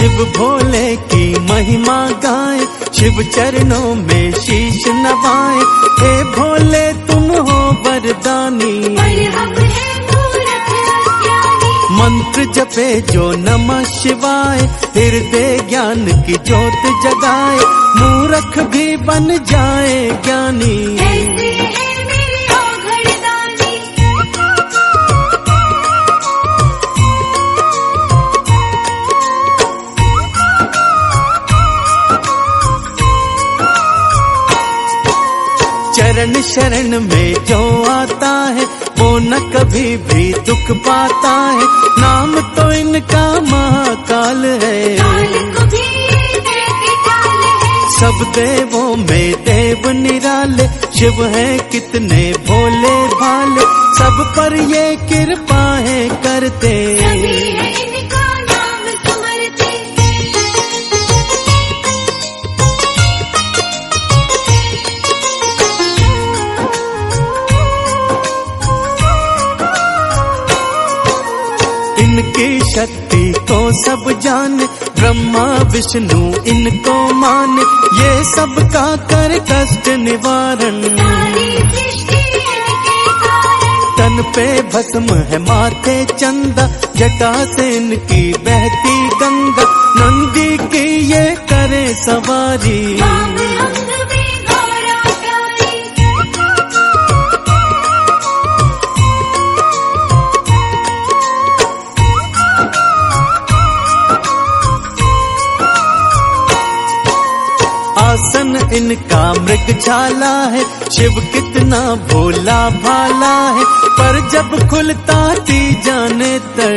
शिव भोले की महिमा गाए, शिव चरणों में शीश नवाए। हे भोले तुम हो वरदानी, मंत्र जपे जो नमः शिवाय, हृदय ज्ञान की ज्योत जगाए। मूर्ख भी बन जाए ज्ञानी, चरण शरण में जो आता है वो न कभी भी दुख पाता है। नाम तो इनका महाकाल है, सब देवों में देव निराले। शिव है कितने भोले भाले, सब पर ये कृपा है करते। इनकी शक्ति को सब जाने, ब्रह्मा विष्णु इनको माने। ये सबका कर कष्ट निवारण, तन पे भस्म है माथे चंदा, जटा से इनकी बहती गंगा। नंदी की ये करे सवारी, आसन इनका मृगशाला है। शिव कितना भोला भाला है, पर जब खुलता जाने तर।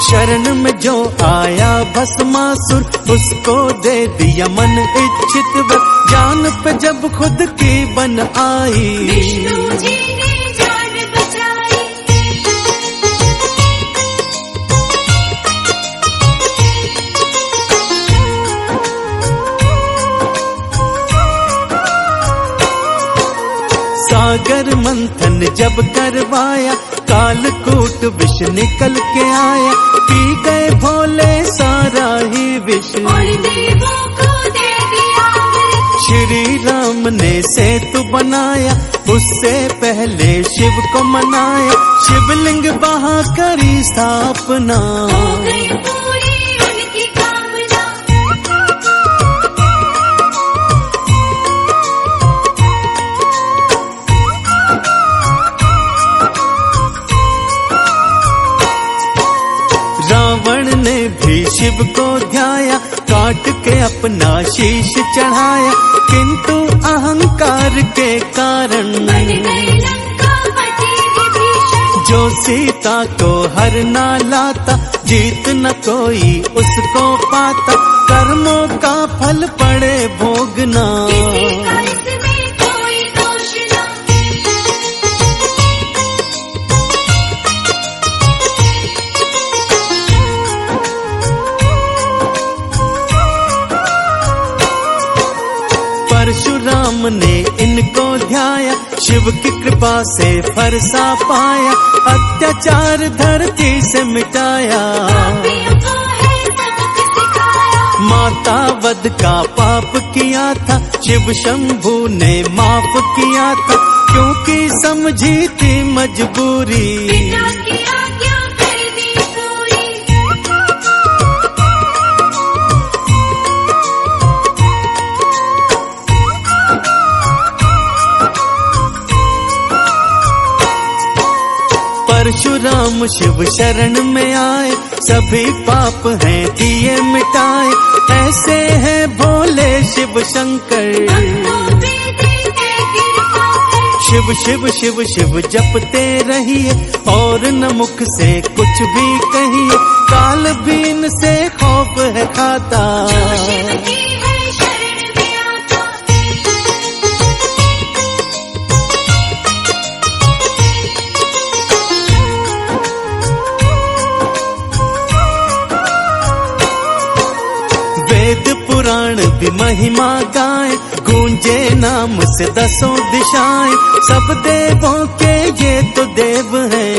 शरण में जो आया भस्मासुर, उसको दे दिया मन इच्छित वर। जान पे जब खुद की बन आई, सागर मंथन जब करवाया, कालकूट विष निकल के आया। पी गए भोले सारा ही विष, श्री राम ने सेतु बनाया, उससे पहले शिव को मनाया। शिवलिंग बहा करी स्थापना, रावण ने भी शिव को ध्याया, काट के अपना शीश चढ़ाया। किंतु अहंकार के कारण जो सीता को हर ना लाता, जीत न कोई उसको पाता। कर्मों का फल पड़े भोगना, परशुराम ने इनको ध्याया, शिव की कृपा से फरसा पाया। अत्याचार धरती से मिटाया, माता वध का पाप किया था, शिव शंभू ने माफ किया था। क्योंकि समझी थी मजबूरी, परशुराम शिव शरण में आए, सभी पाप हैं दिए मिटाए। ऐसे हैं भोले शिव शंकर, शिव शिव शिव शिव जपते रहिए, और न मुख से कुछ भी कहिए। काल भी इनसे खौफ है खाता, पुराण भी महिमा गाए, गूंजे नाम से दसों दिशाएं। सब देवों के ये तो देव हैं,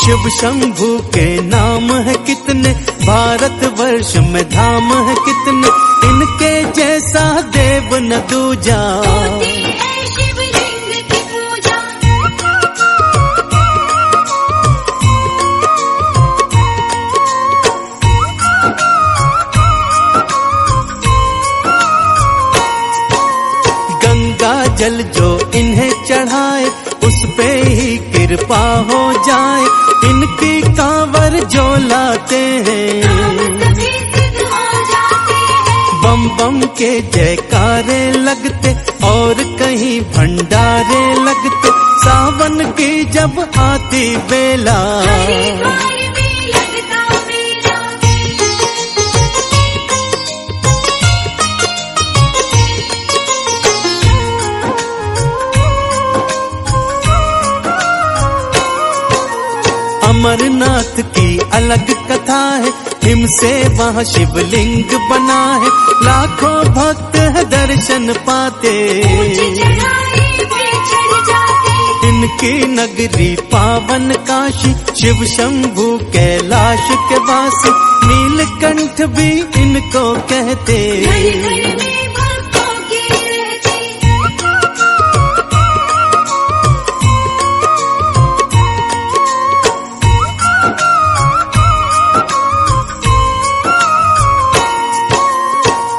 शिव शंभू के नाम है कितने, भारत वर्ष में धाम है कितने, इनके जैसा देव न दूजा। गंगा जल जो इन्हें चढ़ाए, उस पे ही कृपा हो जाए, इनकी कांवर जो लाते हैं, बम बम के जयकारे लगते और कहीं भंडारे लगते, सावन की जब आती बेला अमरनाथ की अलग कथा है, हिम से वहाँ शिवलिंग बना है, लाखों भक्त है दर्शन पाते, इनकी नगरी पावन काशी, शिव शंभू कैलाश के वासी, नीलकंठ भी इनको कहते।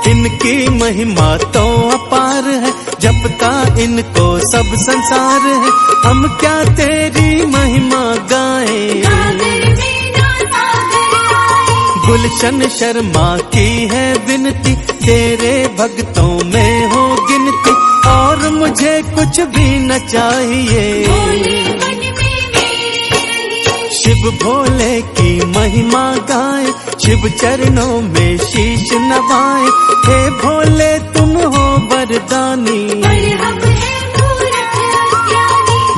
इनकी महिमा तो अपार है, जपता इनको सब संसार है, हम क्या तेरी महिमा गाएं। गुलशन शर्मा की है विनती, तेरे भक्तों में हो गिनती, और मुझे कुछ भी न चाहिए। शिव भोले की महिमा गाए, शिव चरणों में शीश नवाए, हे भोले तुम हो वरदानी,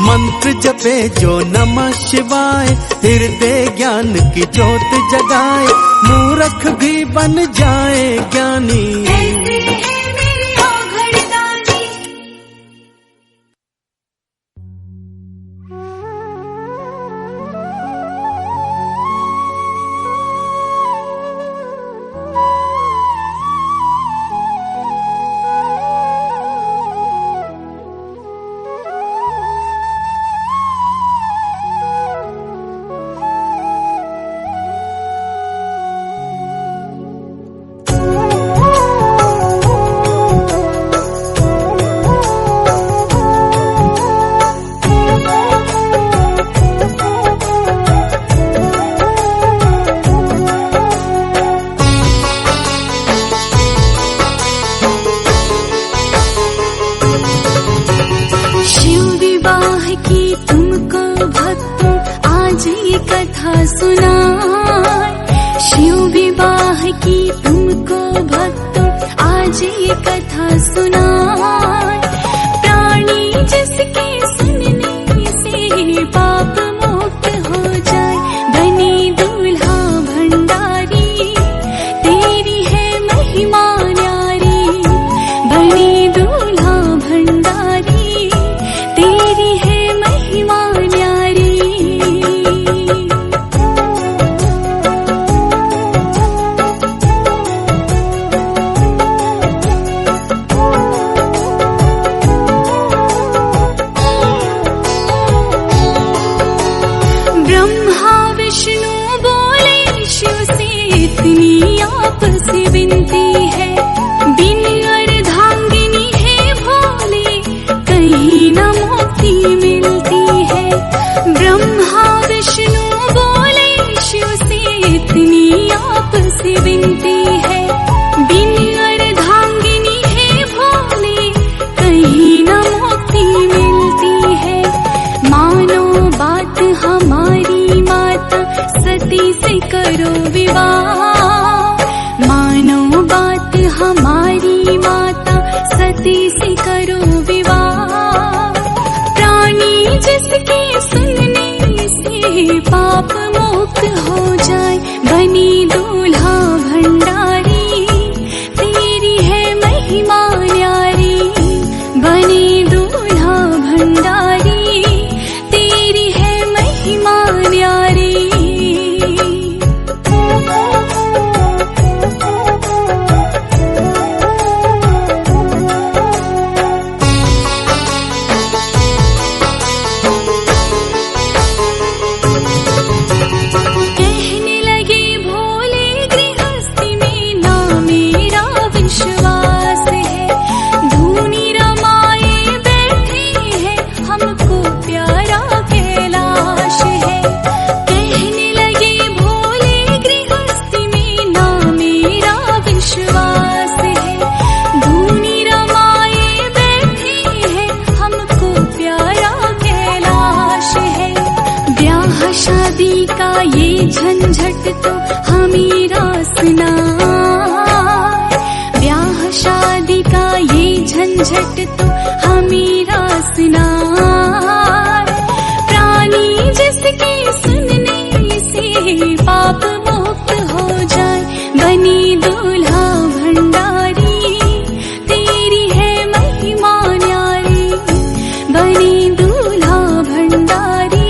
मंत्र जपे जो नमः शिवाय, हृदय ज्ञान की ज्योत जगाए, मूर्ख भी बन जाए ज्ञानी। भंडारी तेरी है महिमा न्यारी। का ये झंझट तो हमें रासना, ब्याह शादी का ये झंझट तो हमें रासना। प्राणी जिसके सुनने से पाप मुक्त हो जाए, बनी दूल्हा भंडारी तेरी है महिमा न्यारी, बनी दूल्हा भंडारी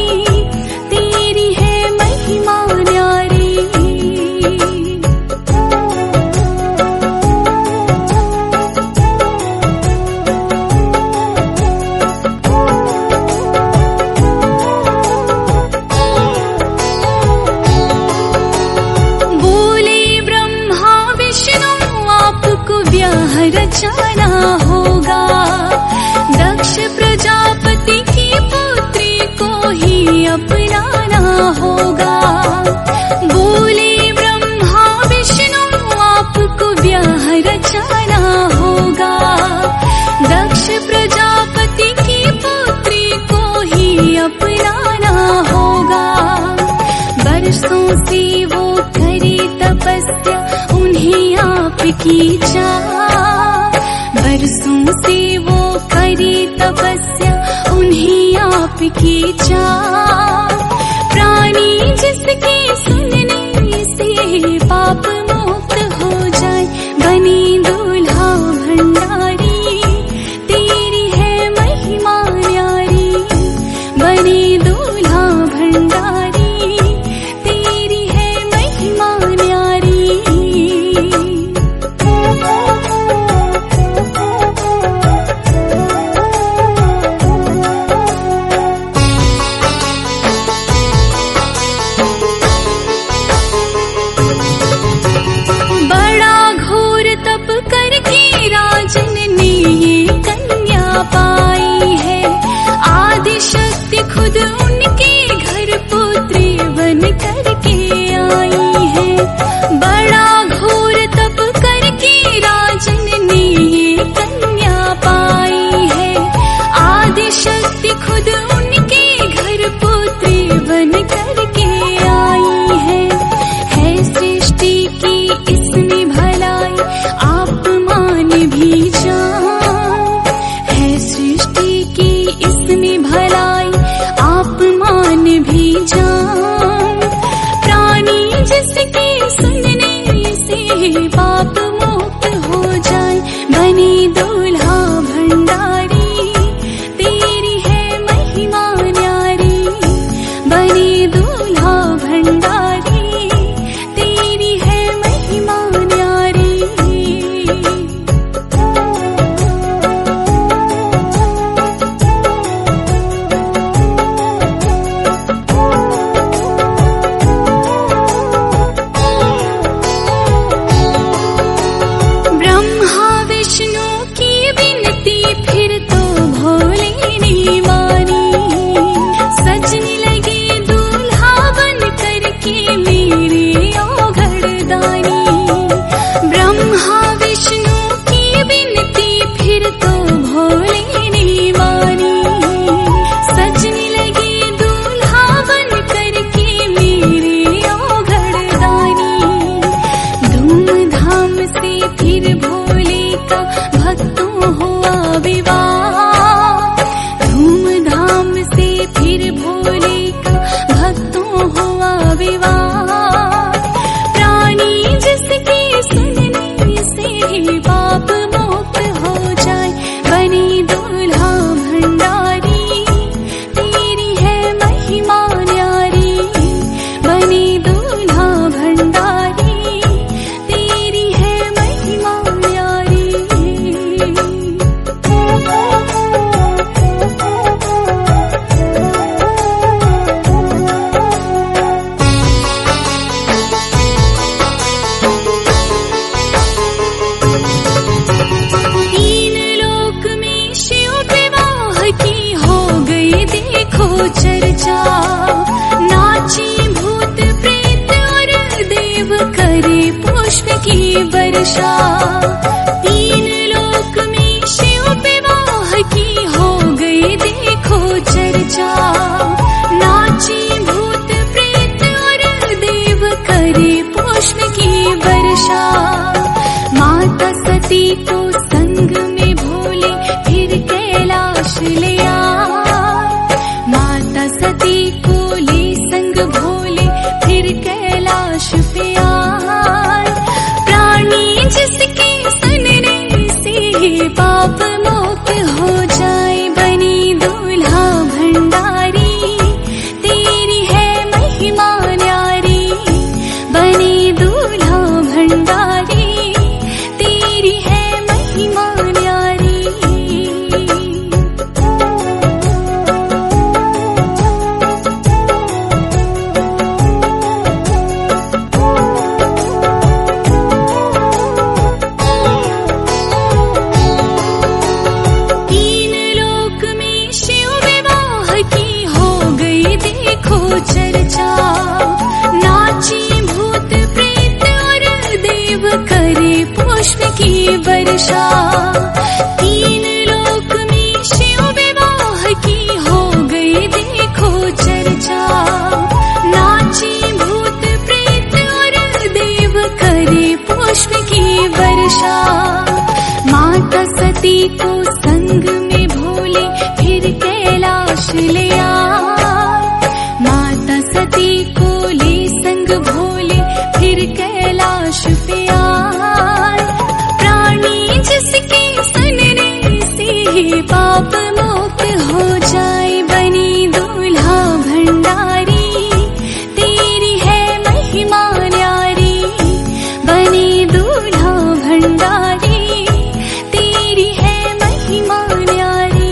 तेरी है महिमा न्यारी। रचाना होगा, दक्ष प्रजापति की पुत्री को ही अपनाना होगा। बोले ब्रह्मा विष्णु आपको ब्याह रचाना होगा, दक्ष प्रजापति की पुत्री को ही अपनाना होगा। बरसों से वो करे तपस्या, उन्हें आपकी चाह, बरसों से वो करे तपस्या, उन्हें आपकी चाह। प्राणी जिसके सुनने से पाप मुक्त हो जाए, बनी दूल्हा भंडारी तेरी है महिमा न्यारी, बनी दूल्हा भंडारी तेरी है महिमा न्यारी। राजन ने ये कन्या पाई है, आदि शक्ति खुद उनके घर पुत्री बन करके आई है। बड़ा घोर तप करके राजन ने ये कन्या पाई है, आदि शक्ति खुद उनके घर पुत्री बन करके आई है। सृष्टि की इसमें भलाई आप मान भी जान, है सृष्टि की इसमें भलाई आप मान भी जान। प्राणी जिसके सुनने से पाप मुक्त हो जाए, बनी दूल्हा भंडारी तेरी है महिमा न्यारी, बनी दूल्हा भंडारी तेरी है महिमा न्यारी। ब्रह्मा विष्णु की विनती फिर तो भोले ने मानी, सजने लगे दूल्हा बन करके मेरे औघड़दानी। ब्रह्मा विष्णु की विनती फिर तो भोले ने मानी, सजने लगे दूल्हा बन करके मेरे औघड़दानी। धूमधाम से फिर भोले का भक्तों हुआ विवाह, धूमधाम से फिर भोले का भक्तों हुआ विवाह। प्राणी जिसके सुनने से पाप मुक्त हो जाए, बनी दूल्हा भंडारी तेरी है महिमा न्यारी, बनी दूल्हा भंडारी तेरी है महिमा न्यारी। तीन लोक में शिव विवाह की हो गई देखो चर्चा, नाची भूत प्रेत और देव करे पुष्प की वर्षा। तीन लोक में शिव विवाह की हो गई देखो चर्चा, नाची भूत प्रेत की वर्षा। तीन लोक में शिव विवाह की हो गई देखो चर्चा। नाची भूत प्रेत और देव करे पुष्प की वर्षा। माता सती को संग में भोले फिर कैलाश ले आए। माता सती को ले संग भोले फिर कैलाश पे आए। प्राणी जिसके सुनने से ही पाप मुक्त हो जाए। बनी दूल्हा भंडारी तेरी है महिमा न्यारी। बनी दूल्हा भंडारी तेरी है महिमा न्यारी।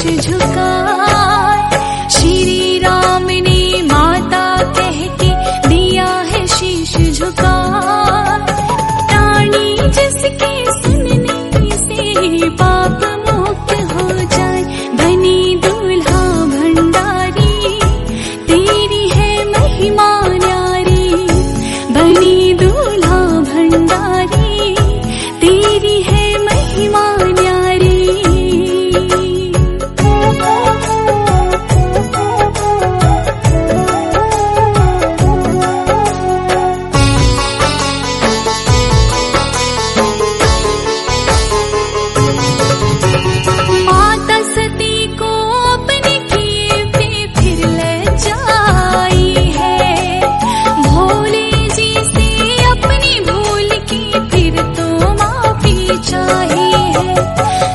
झुकाए। श्री राम ने माता कह के दिया है शीश झुकाए। प्राणी जिसके सुनने से पाप मुक्त हो जाए। बनी दूल्हा भंडारी तेरी है महिमा न्यारी। बनी दूल्हा भंडारी तेरी है महिमा न्यारी। माता सती को अपने किए पे फिर लजाई है। भोले जी से अपनी भूल की फिर तो माफी चाहिए है।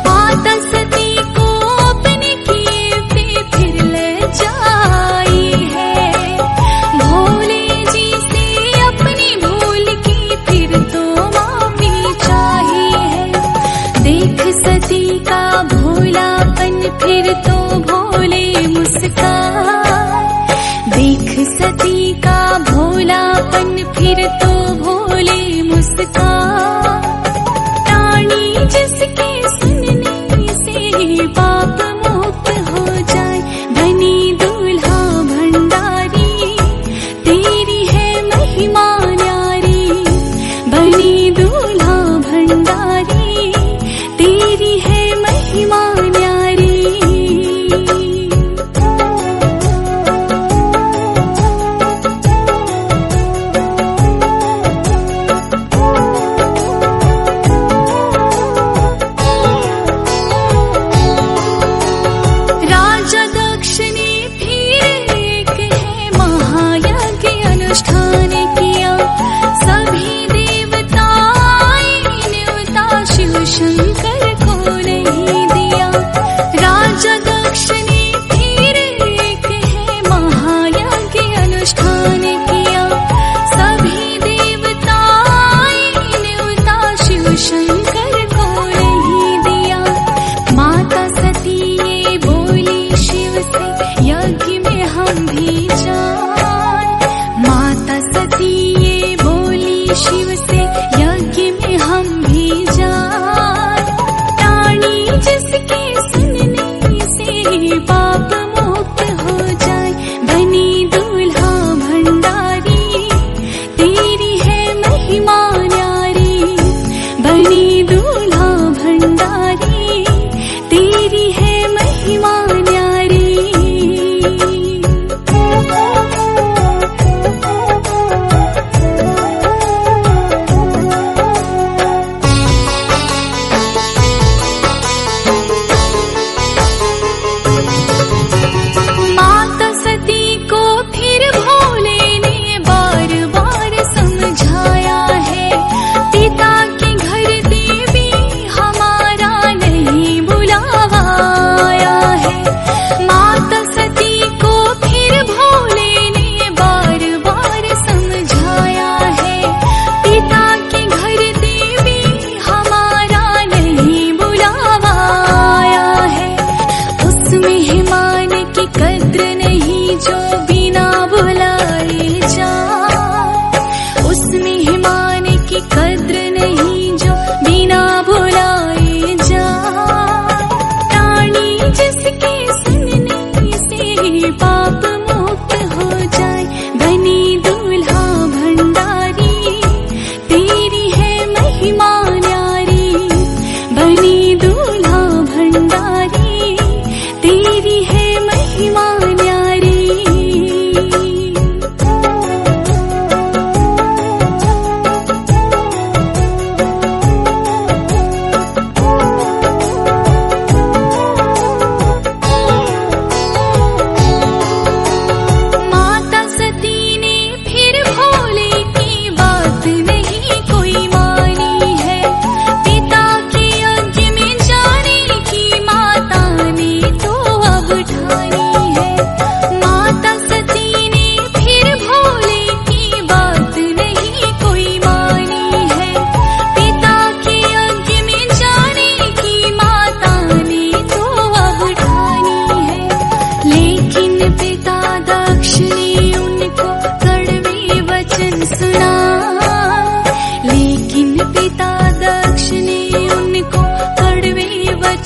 माता सती को अपने किए पे फिर लजाई है। भोले जी से अपनी भूल की फिर तो माफी चाहिए है। देख सती का भोलापन फिर तो भोले मुस्कान। देख सती का भोलापन फिर तो भोले मुस्कान। प्राणी जिसके सुनने से पाप मुक्त हो जाए। बनी दूल्हा भंडारी तेरी है महिमा न्यारी। बनी दूल्हा भंडारी तेरी है महिमा न्यारी।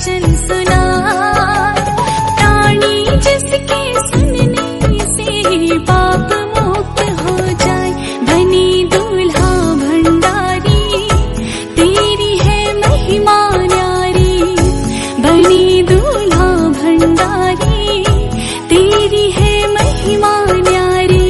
वचन सुना। प्राणी जिसके सुनने से पाप मुक्त हो जाए, बनी दूल्हा भंडारी, तेरी है महिमा न्यारी। बनी दूल्हा भंडारी, तेरी है महिमा न्यारी।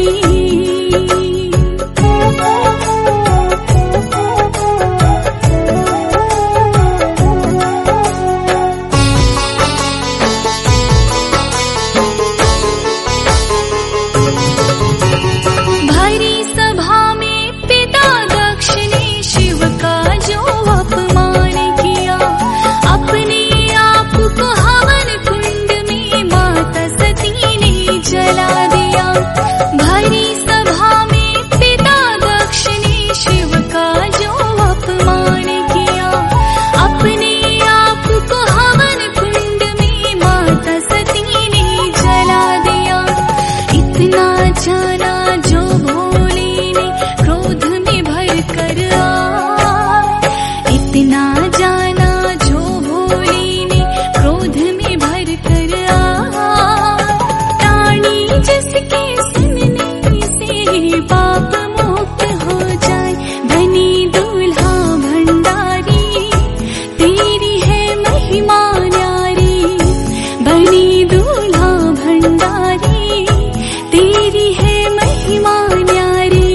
भरी सभा में पिता दक्ष ने शिव का जो अपमान किया, अपने आप को हवन कुंड में माता सती ने जला दिया। भरी सभा में पिता दक्ष ने शिव का जो अपमान किया, अपने आप को हवन कुंड में माता सती ने जला दिया। इतना जाना जो भोले ने क्रोध में भर कर आए, इतना जाना जो भोले ने क्रोध में भर कर आए। प्राणी जिसके सुनने से पाप मुक्त हो जाए, बनी दूल्हा भंडारी, तेरी है महिमा न्यारी। बनी दूल्हा भंडारी, तेरी है महिमा न्यारी।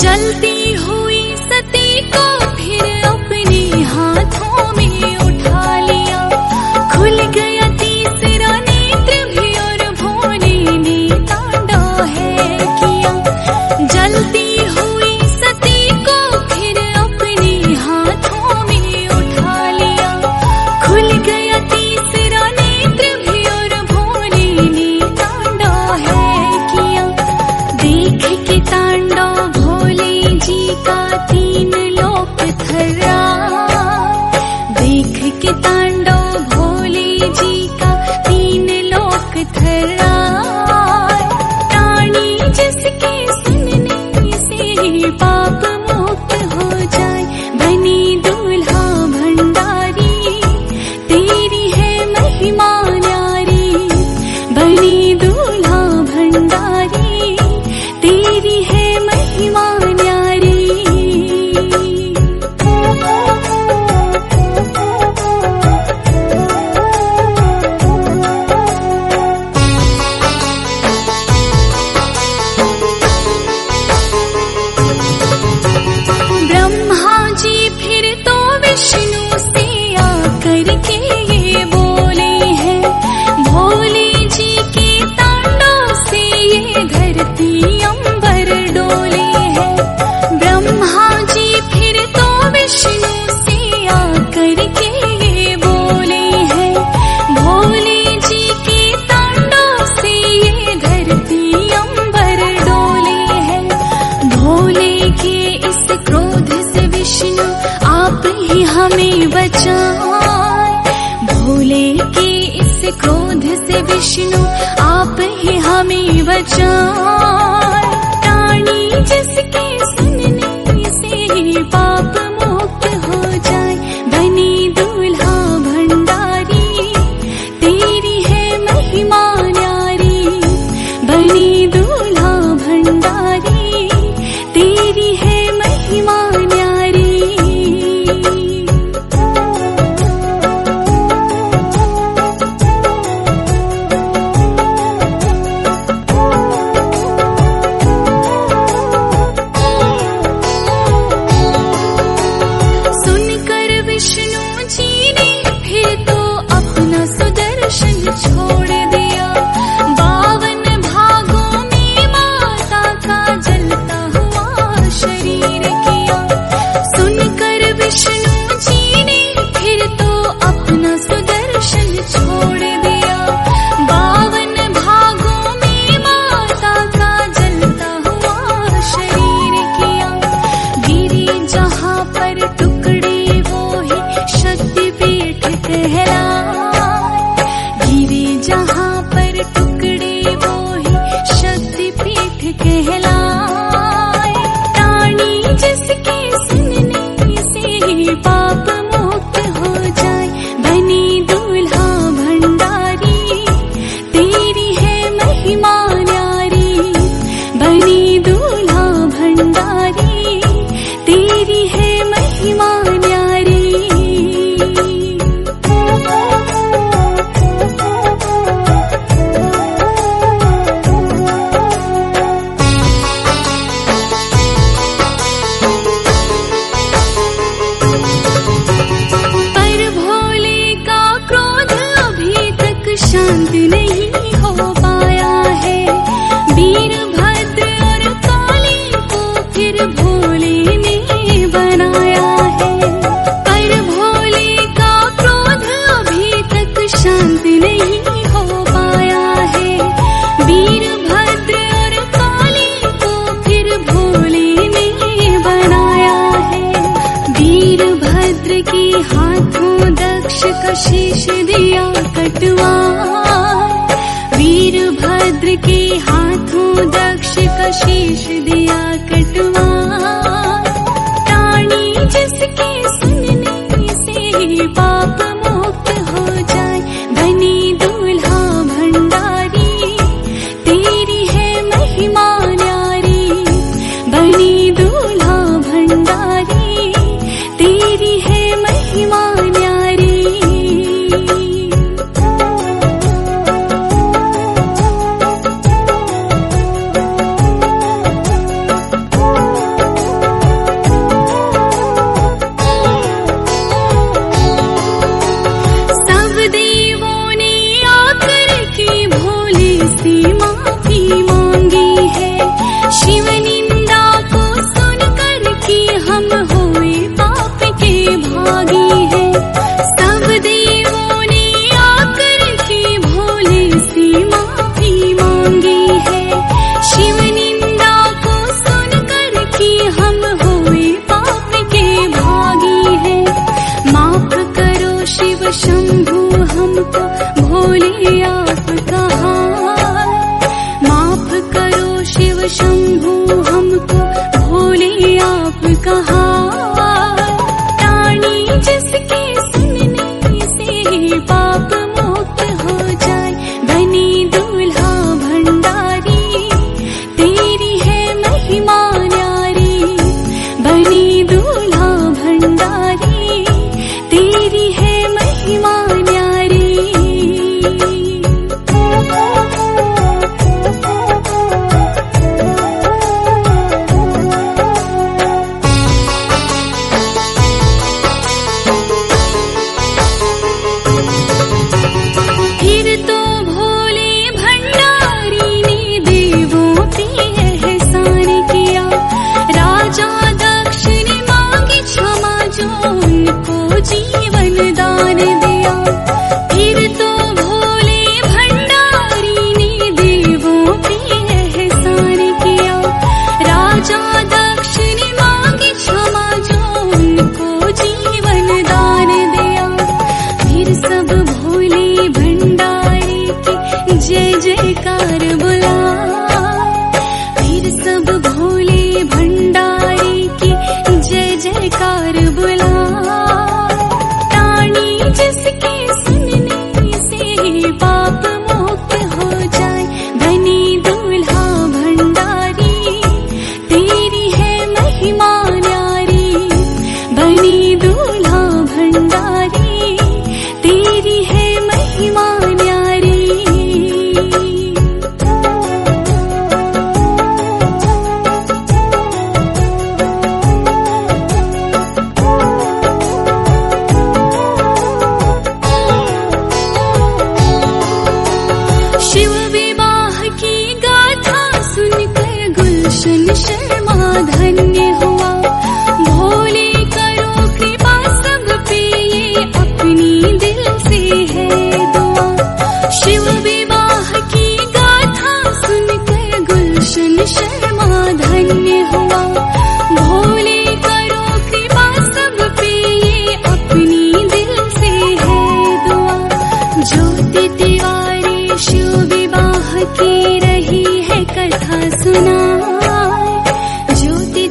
जलती हुई सती को फिर अपने हाथों में उठा लिया, खुल गया तीसरा नेत्र भी और भोले ने तांडव है किया। जलती हुई सती को फिर अपने हाथों में उठा लिया, खुल गया तीसरा नेत्र भी और भोले ने तांडव है किया। देख के तांडव भोले जी का तीन लोक थर्रा, देख के तांडव भोले जी का तीन लोक थर्रा। प्राणी जिसके सुनने से पाप मुक्त हो जाए, बनी दूल्हा भंडारी, तेरी है महिमा न्यारी। बनी दूल्हा भंडारी, तेरी है महिमा न्यारी। ब्रह्मा जी फिर तो विष्णु से आकर के ये बोले हैं, भोले जी के तांडव से ये धरती अंबर डोले हैं। ब्रह्मा जी फिर तो विष्णु से आकर के ये बोले हैं, भोले जी के तांडव से ये धरती अंबर डोले हैं। भोले के इस क्रोध से विष्णु आप ही हमें बचाए, भोले के इस क्रोध से विष्णु आप ही हमें बचाए। प्राणी जिसके सुनने से पाप मुक्त हो जाए, बनी दूल्हा भंडारी, तेरी है महिमा न्यारी। बनी दूल्हा भंडारी, तेरी है महिमा न्यारी। शांत नहीं हो पाया है। वीरभद्र और काली को फिर भोले ने बनाया है, पर भोले का क्रोध अभी तक शांत नहीं हो पाया है। वीरभद्र और काली को फिर भोले ने बनाया है। वीरभद्र के हाथों दक्ष का शीश दिया कटवार, वीरभद्र के हाथों दक्ष का शीश दिया कटवार। प्राणी जिसके सुनने से पाप मुक्त हो जाए, बनी दूल्हा भंडारी तेरी है महिमा न्यारी। बनी दूल्हा भंडारी तेरी है महिमा न्यारी। शिव निंदा को सुनकर कि हम हुए पाप के भागी हैं। सब देवों ने आकर के भोले से माफी मांगी है। शिव निंदा को सुनकर कि हम हुए पाप के भागी हैं। माफ करो शिव शंभु हमको भोले आपका हाल। माफ करो शिव शंभु हमको भोले आपका हाल। प्राणी जिसके सुनने से पाप मुक्त हो जाए, बनी दूल्हा भंडारी तेरी है महिमा न्यारी। बनी दूल्हा भंडारी तेरी है महिमा न्यारी। जीवन दान दिया, फिर तो भोले भंडारी ने देवों पे एहसान किया। राजा दक्ष ने मांगी क्षमा जो उनको जीवन दान दिया। फिर सब भोले भंडारी की जय जयकार बुला। फिर सब भोले भंडारी की जय जयकार बुला। जिसके सुनने से पाप मुक्त हो जाए, बनी दूल्हा भंडारी तेरी है महिमा न्यारी। बनी दूल्हा भंडारी तेरी है महिमा न्यारी। शिव विवाह की गाथा सुनकर गुलशन शर्मा धन्य हुआ। भोले करो कृपा सब पे ये अपनी दिल से है दुआ। शिव विवाह की गाथा सुनकर गुलशन शर्मा धन्य हुआ। भोले करो कृपा सब पे ये अपनी दिल से है दुआ। ज्योति तिवारी शिव विवाह की रही है कथा सुनाए। ज्योति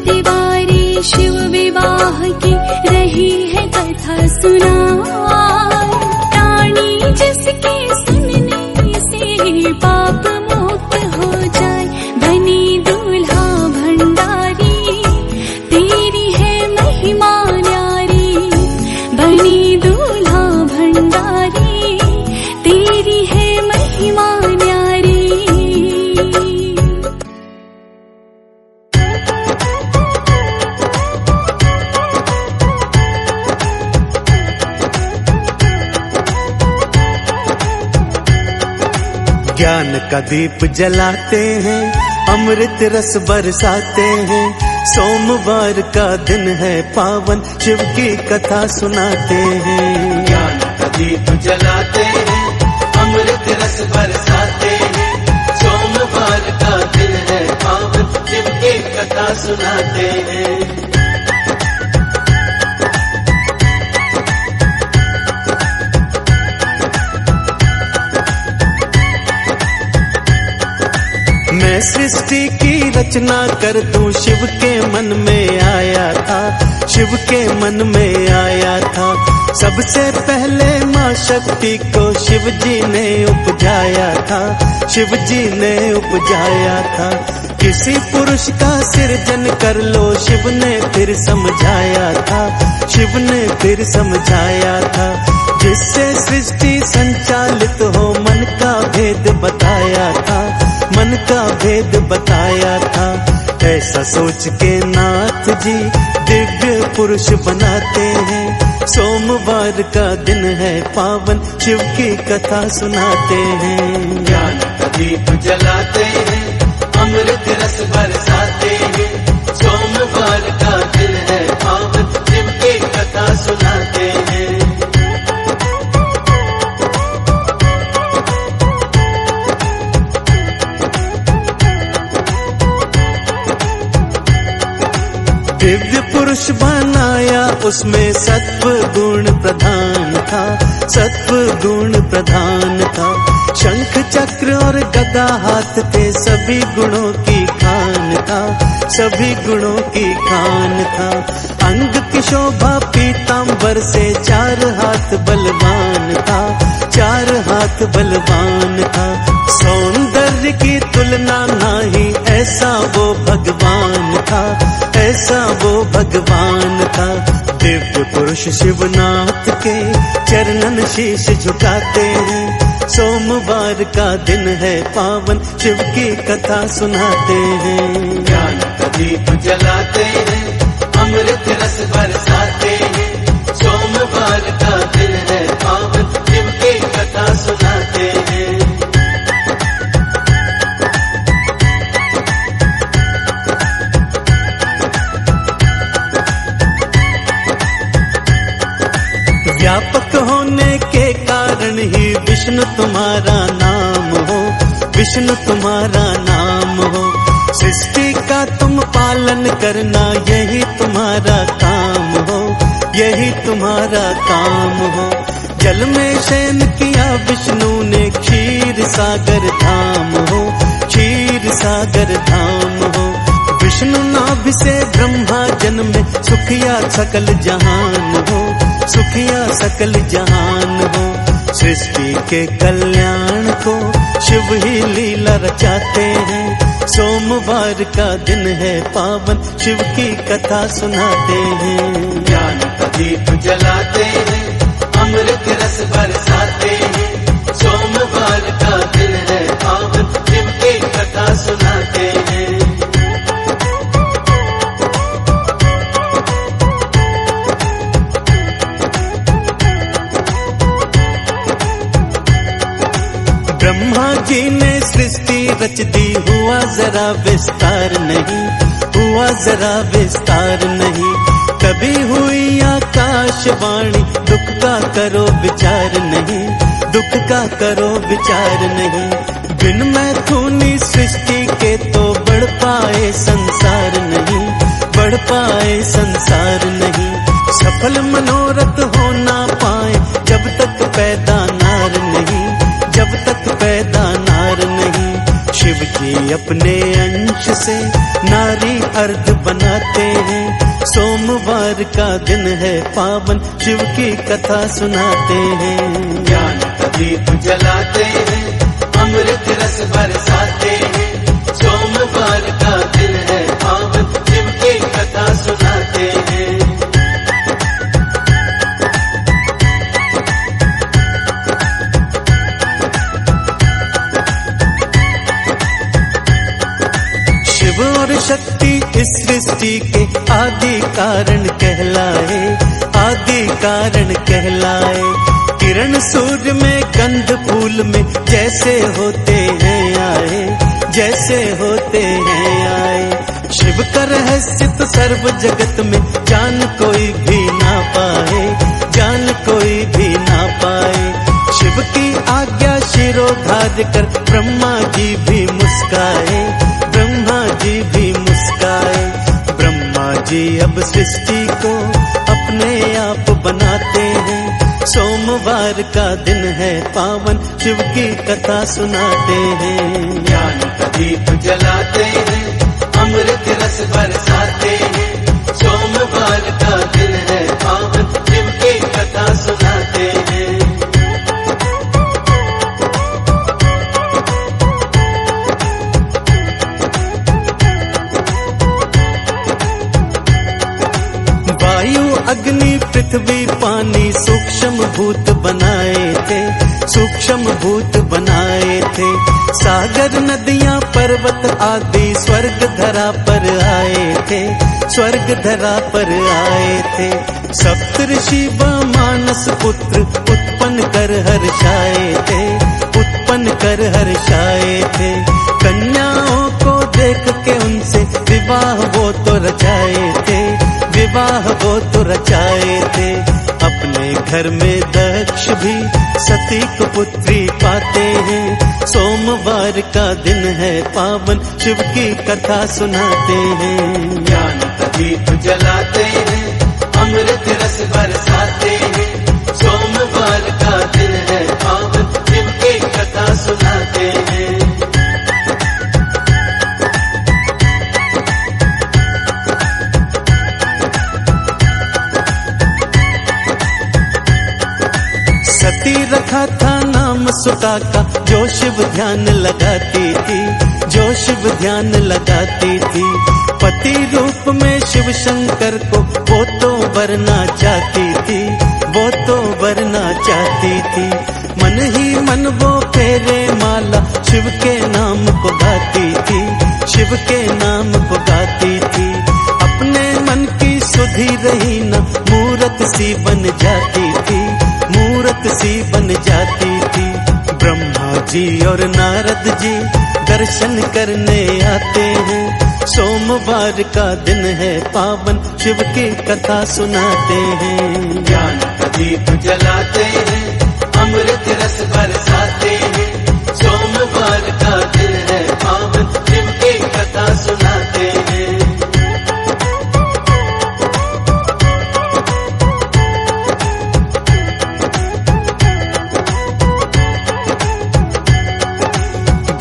ज्ञान का दीप जलाते हैं, अमृत रस बरसाते हैं। सोमवार का दिन है पावन, शिव की कथा सुनाते हैं। ज्ञान का दीप जलाते हैं, अमृत रस बरसाते हैं। सोमवार का दिन है पावन, शिव की कथा सुनाते हैं। मैं सृष्टि की रचना कर दूं, शिव के मन में आया था, शिव के मन में आया था। सबसे पहले माँ शक्ति को शिव जी ने उपजाया था, शिव जी ने उपजाया था। किसी पुरुष का सृजन कर लो, शिव ने फिर समझाया था, शिव ने फिर समझाया था। जिससे सृष्टि संचालित हो, मन का भेद बताया था, मन का भेद बताया था। ऐसा सोच के नाथ जी दिव्य पुरुष बनाते हैं। सोमवार का दिन है पावन, शिव की कथा सुनाते हैं। ज्ञान का दीप जलाते हैं, अमृत रस बरसाते हैं। सोमवार का दिन है पावन, शिव की कथा सुनाते हैं। दिव्य पुरुष बनाया, उसमें सत्व गुण प्रधान था, सत्व गुण प्रधान था। शंख चक्र और गदा हाथ थे, सभी गुणों की खान था, सभी गुणों की खान था। अंग की शोभा पीतांबर से, चार हाथ बलवान था, चार हाथ बलवान था। सौंदर्य की तुलना नाही, ऐसा वो भगवान था, ऐसा वो भगवान था। दिव्य पुरुष शिवनाथ के चरणन शीश झुकाते हैं। सोमवार का दिन है पावन, शिव की कथा सुनाते हैं। ज्ञान का दीप जलाते हैं, अमृत रस बरसाते हैं। सोमवार का दिन है पावन, शिव की कथा सुनाते हैं। व्यापक होने के कारण ही विष्णु तुम्हारा नाम हो, विष्णु तुम्हारा नाम हो। सृष्टि का तुम पालन करना, यही तुम्हारा काम हो, यही तुम्हारा काम हो। जल में शयन किया विष्णु ने, क्षीर सागर धाम हो, क्षीर सागर धाम हो। विष्णु नाभि से ब्रह्मा जन्मे, सुखिया सकल जहान हो, सुखिया सकल जहान हो। सृष्टि के कल्याण को शिव ही लीला रचाते हैं। सोमवार का दिन है पावन, शिव की कथा सुनाते हैं। ज्ञान का दीप जलाते हैं, अमृत रस बरसाते हैं। सोमवार का दिन है पावन, शिव की कथा सुनाते हैं। ब्रह्मा जी ने सृष्टि रच दी, हुआ जरा विस्तार नहीं, हुआ जरा विस्तार नहीं। कभी हुई आकाशवाणी, दुख का करो विचार नहीं, दुख का करो विचार नहीं। बिन मैथुनी सृष्टि के तो बढ़ पाए संसार नहीं, बढ़ पाए संसार नहीं। सफल मनोरथ हो ना पाए, जब तक पैदा नार नहीं, जब तक पैदा नार नहीं। शिव जी अपने अंश से नारी अर्ध बनाते हैं। सोमवार का दिन है पावन, शिव की कथा सुनाते हैं। ज्ञान का दीप जलाते हैं, अमृत रस बरसाते हैं। सोमवार का दिन है पावन, शिव की कथा सुनाते हैं। शिव और शक्ति इस सृष्टि के आदि कारण कहलाए, आदि कारण कहलाए। किरण सूर्य में गंध फूल में जैसे होते हैं आए, जैसे होते हैं आए। शिव का रहस्य तो सर्व जगत में जान कोई भी ना पाए, जान कोई भी ना पाए। शिव की आज्ञा शिरोधार्य कर ब्रह्मा जी भी मुस्काए, ब्रह्मा जी भी मुस्काए। ब्रह्मा जी अब सृष्टि को अपने आप बनाते हैं। सोमवार का दिन है पावन, शिव की कथा सुनाते हैं। ज्ञान का दीप जलाते हैं, अमृत रस बरसाते हैं। सोमवार का दिन है पावन, शिव की कथा सुनाते हैं। वायु अग्नि पृथ्वी पानी सूक्ष्म भूत बनाए थे, सूक्ष्म भूत बनाए थे। सागर नदियां पर्वत आदि स्वर्ग धरा पर आए थे, स्वर्ग धरा पर आए थे। सप्तऋषि व मानस पुत्र उत्पन्न कर हर्षाए थे, उत्पन्न कर हर्षाए थे। कन्याओं को देख के उनसे विवाह वो तो रचाए थे, विवाह वो तो रचाए थे। अपने घर में दक्ष भी सती को पुत्री पाते हैं। सोमवार का दिन है पावन, शिव की कथा सुनाते हैं। ज्ञान का दीप जलाते हैं, अमृत रस बरसाते हैं। सोमवार का दिन है पावन, शिव की कथा सुनाते हैं। सती रखा था नाम सुता का, जो शिव ध्यान लगाती थी, जो शिव ध्यान लगाती थी। पति रूप में शिव शंकर को वो तो वरना चाहती थी, वो तो वरना चाहती थी। मन ही मन वो फेरे माला शिव के नाम को गाती थी, शिव के नाम को गाती थी। अपने मन की सुधी रही न मूरत सी बन जाती थी, मूरत सी बन जाती थी। ब्रह्मा जी और नारद जी दर्शन करने आते हैं। सोमवार का दिन है पावन, शिव की कथा सुनाते हैं। ज्ञान का दीप जलाते हैं, अमृत रस बरसाते हैं। सोमवार का दिन है पावन, शिव की कथा सुनाते हैं।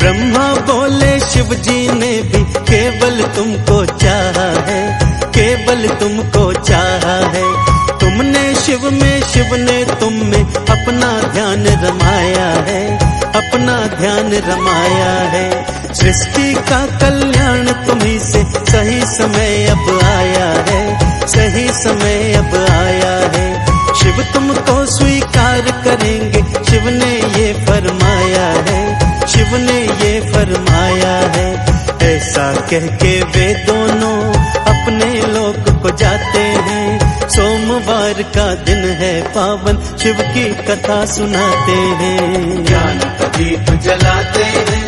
ब्रह्मा बोले शिव जी ने भी केवल तुमको चाहा है, केवल तुमको चाहा है। तुमने शिव में, शिव ने तुम में अपना ध्यान रमाया है, अपना ध्यान रमाया है। सृष्टि का कल्याण तुम्ही से सही समय अब आया है, सही समय अब आया है। शिव तुमको स्वीकार करेंगे, शिव ने ये फरमाया है, शिव ने ये फरमाया है। ऐसा कह के वे दोनों अपने लोक को जाते हैं। सोमवार का दिन है पावन, शिव की कथा सुनाते हैं। ज्ञान का दीप जलाते हैं,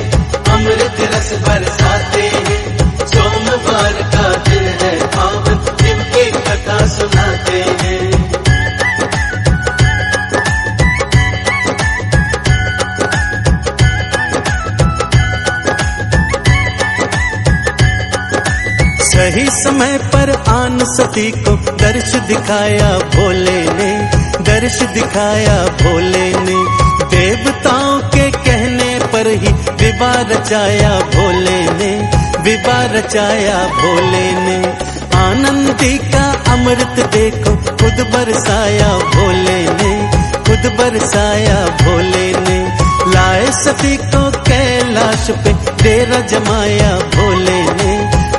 अमृत रस बरसाते हैं। सोमवार का दिन है पावन, शिव की कथा सुनाते हैं। सही समय पर आन सती को दर्श दिखाया भोले ने, दर्श दिखाया भोले ने। देवताओं के कहने पर ही विवाह रचाया भोले ने, विवाह रचाया भोले ने। आनंदी का अमृत देखो खुद बरसाया भोले ने, खुद बरसाया भोले ने। लाए सती को कैलाश पे डेरा जमाया भोले ने,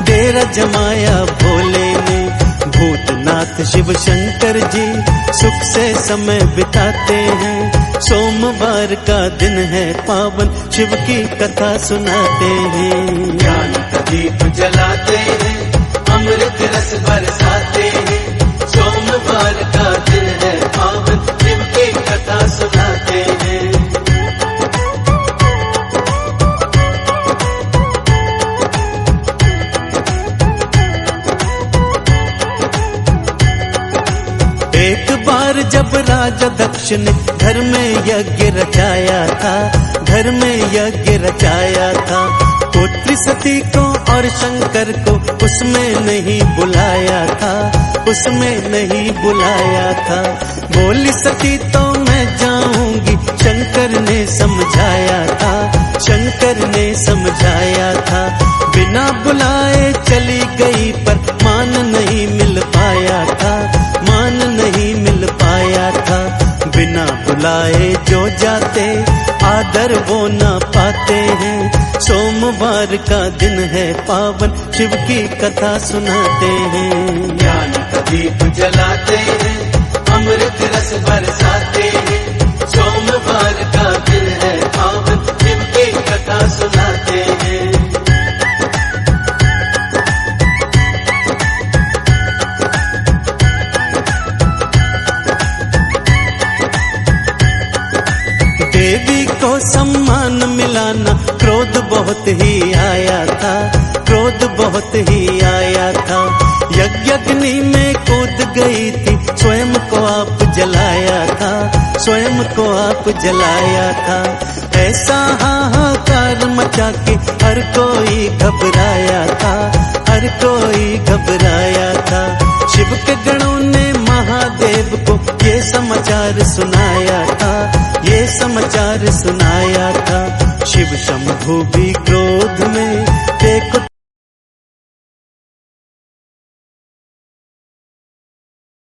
डेरा जमाया भोले ने। भूतनाथ शिव शंकर जी सुख से समय बिताते हैं। सोमवार का दिन है पावन, शिव की कथा सुनाते हैं। ज्ञान का दीप जलाते हैं, अमृत रस बरसाते हैं। सोमवार का दिन है पावन, शिव की कथा सुना दक्ष ने घर में यज्ञ रचाया था, घर में यज्ञ रचाया था। पुत्री सती को और शंकर को उसमें नहीं बुलाया था, उसमें नहीं बुलाया था। बोली सती तो मैं जाऊंगी, शंकर ने समझाया था, शंकर ने समझाया था। बिना बुलाए चली गई पर मान नहीं मिल पाया था, मान नहीं मिल पाया था। बिना बुलाए जो जाते आदर वो ना पाते हैं। सोमवार का दिन है पावन, शिव की कथा सुनाते हैं। ज्ञान का दीप जलाते हैं, अमृत रस बरसाते हैं। सोमवार का दिन है पावन, शिव की कथा सुनाते हैं। देवी को सम्मान मिलाना क्रोध बहुत ही आया था, क्रोध बहुत ही आया था। यज्ञ अग्नि में कूद गई थी, स्वयं को आप जलाया था, स्वयं को आप जलाया था। ऐसा हाहाकार मचा के हर कोई घबराया था, हर कोई घबराया था। शिव के गणों ने महादेव को ये समाचार सुनाया था, ये समाचार सुनाया था। शिव शंभु भी क्रोध में देखो